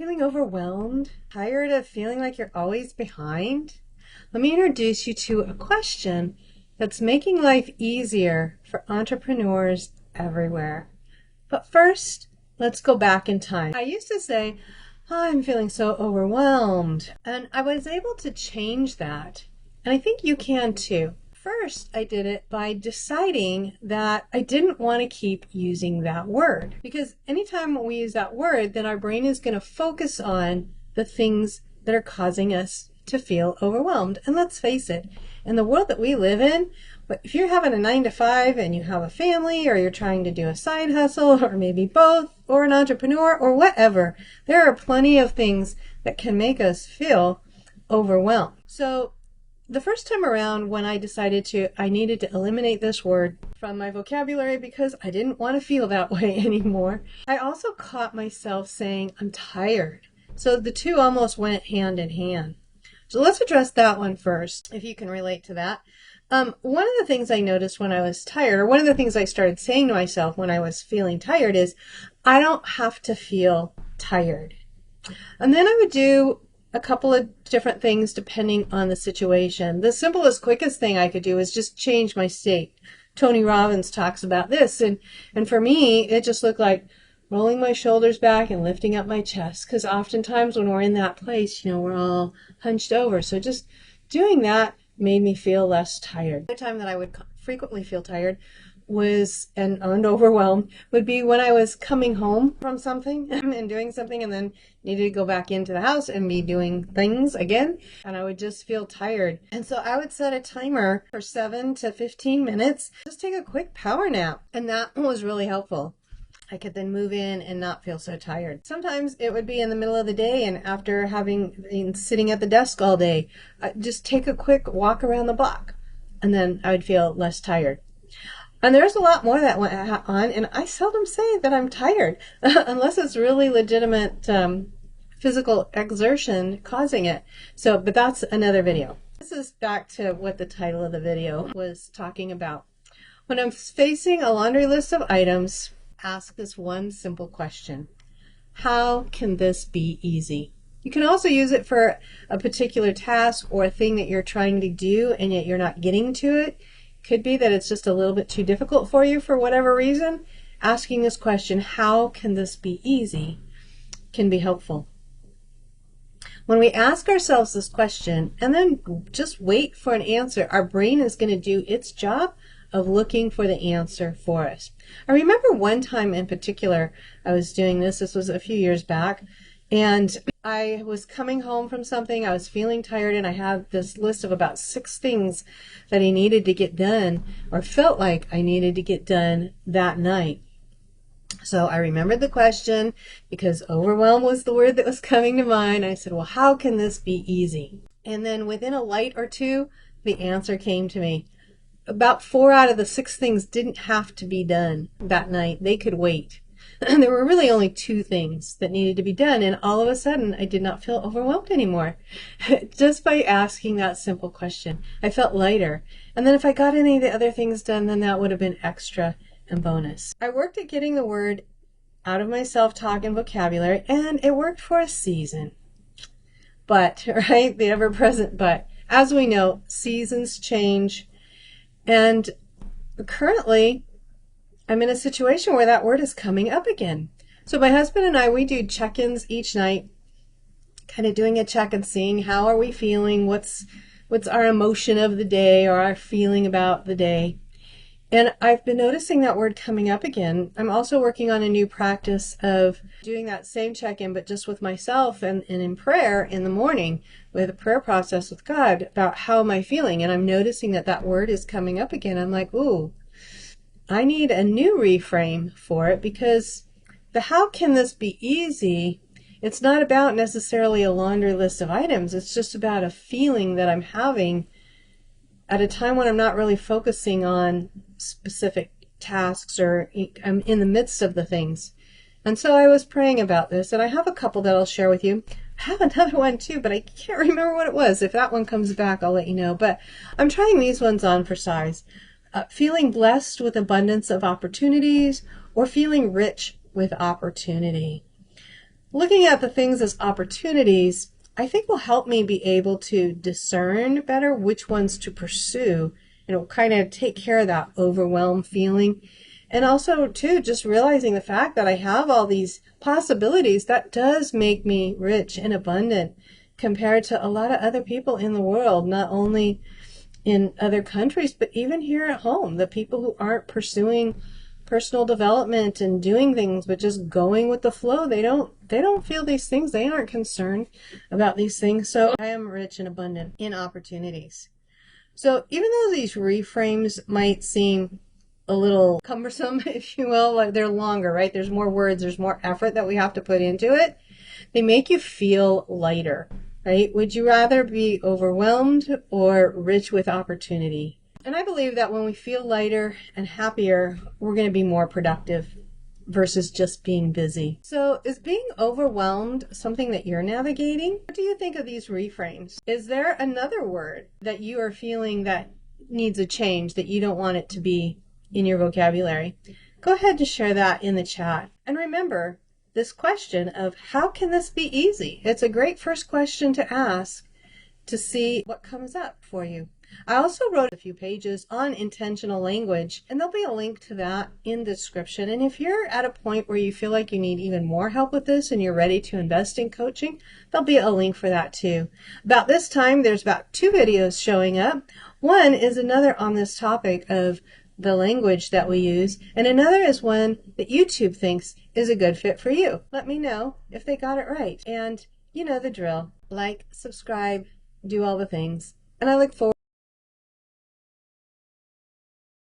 Feeling overwhelmed? Tired of feeling like you're always behind? Let me introduce you to a question that's making life easier for entrepreneurs everywhere. But first, let's go back in time. I used to say, "Oh, I'm feeling so overwhelmed." And I was able to change that. And I think you can too. First, I did it by deciding that I didn't want to keep using that word. Because anytime we use that word, then our brain is going to focus on the things that are causing us to feel overwhelmed. And let's face it, in the world that we live in, if you're having a 9-to-5 and you have a family, or you're trying to do a side hustle, or maybe both, or an entrepreneur, or whatever, there are plenty of things that can make us feel overwhelmed. So the first time around when I decided I needed to eliminate this word from my vocabulary because I didn't want to feel that way anymore, I also caught myself saying, "I'm tired." So the two almost went hand in hand. So let's address that one first, if you can relate to that. One of the things I noticed when I was tired, or one of the things I started saying to myself when I was feeling tired is, I don't have to feel tired. And then I would do a couple of different things depending on the situation. The simplest, quickest thing I could do is just change my state. Tony Robbins talks about this, and for me, it just looked like rolling my shoulders back and lifting up my chest, because oftentimes when we're in that place, we're all hunched over. So just doing that made me feel less tired. The time that I would frequently feel tired and overwhelmed would be when I was coming home from something and doing something and then needed to go back into the house and be doing things again, and I would just feel tired. And so I would set a timer for 7 to 15 minutes, just take a quick power nap, and that was really helpful. I could then move in and not feel so tired. Sometimes it would be in the middle of the day, and after having been sitting at the desk all day, I'd just take a quick walk around the block, and then I would feel less tired. And there's a lot more that went on, and I seldom say that I'm tired, unless it's really legitimate physical exertion causing it. But that's another video. This is back to what the title of the video was talking about. When I'm facing a laundry list of items, ask this one simple question: how can this be easy? You can also use it for a particular task or a thing that you're trying to do and yet you're not getting to it. Could be that it's just a little bit too difficult for you for whatever reason. Asking this question, how can this be easy, can be helpful. When we ask ourselves this question and then just wait for an answer, our brain is going to do its job of looking for the answer for us. I remember one time in particular I was doing this. This was a few years back, and I was coming home from something. I was feeling tired, and I had this list of about 6 things that I needed to get done, or felt like I needed to get done that night. So I remembered the question because overwhelm was the word that was coming to mind. I said, well, how can this be easy? And then within a light or two, the answer came to me. About 4 out of the 6 things didn't have to be done that night. They could wait. And there were really only 2 things that needed to be done, and all of a sudden I did not feel overwhelmed anymore. Just by asking that simple question, I felt lighter. And then if I got any of the other things done, then that would have been extra and bonus. I worked at getting the word out of my self-talk and vocabulary, and it worked for a season. But, right, the ever-present but. As we know, seasons change, and currently I'm in a situation where that word is coming up again. So my husband and I, we do check-ins each night, kind of doing a check and seeing how are we feeling, what's our emotion of the day or our feeling about the day. And I've been noticing that word coming up again. I'm also working on a new practice of doing that same check-in, but just with myself and in prayer in the morning, with a prayer process with God about how am I feeling. And I'm noticing that word is coming up again. I'm like, ooh, I need a new reframe for it, because the how can this be easy, it's not about necessarily a laundry list of items. It's just about a feeling that I'm having at a time when I'm not really focusing on specific tasks, or I'm in the midst of the things. And so I was praying about this, and I have a couple that I'll share with you. I have another one too, but I can't remember what it was. If that one comes back, I'll let you know. But I'm trying these ones on for size. Feeling blessed with abundance of opportunities, or feeling rich with opportunity. Looking at the things as opportunities, I think will help me be able to discern better which ones to pursue. And it will kind of take care of that overwhelmed feeling. And also, too, just realizing the fact that I have all these possibilities, that does make me rich and abundant compared to a lot of other people in the world, not only in other countries, but even here at home. The people who aren't pursuing personal development and doing things, but just going with the flow, they don't feel these things. They aren't concerned about these things. So I am rich and abundant in opportunities. So even though these reframes might seem a little cumbersome, if you will, like they're longer, right? There's more words, there's more effort that we have to put into it. They make you feel lighter, right? Would you rather be overwhelmed or rich with opportunity? And I believe that when we feel lighter and happier, we're going to be more productive versus just being busy. So is being overwhelmed something that you're navigating? What do you think of these reframes? Is there another word that you are feeling that needs a change, that you don't want it to be in your vocabulary? Go ahead and share that in the chat. And remember this question of how can this be easy? It's a great first question to ask to see what comes up for you. I also wrote a few pages on intentional language, and there'll be a link to that in the description. And if you're at a point where you feel like you need even more help with this and you're ready to invest in coaching, there'll be a link for that too. About this time, there's about 2 videos showing up. One is another on this topic of the language that we use, and another is one that YouTube thinks is a good fit for you. Let me know if they got it right. And you know the drill. Like, subscribe, do all the things. And I look forward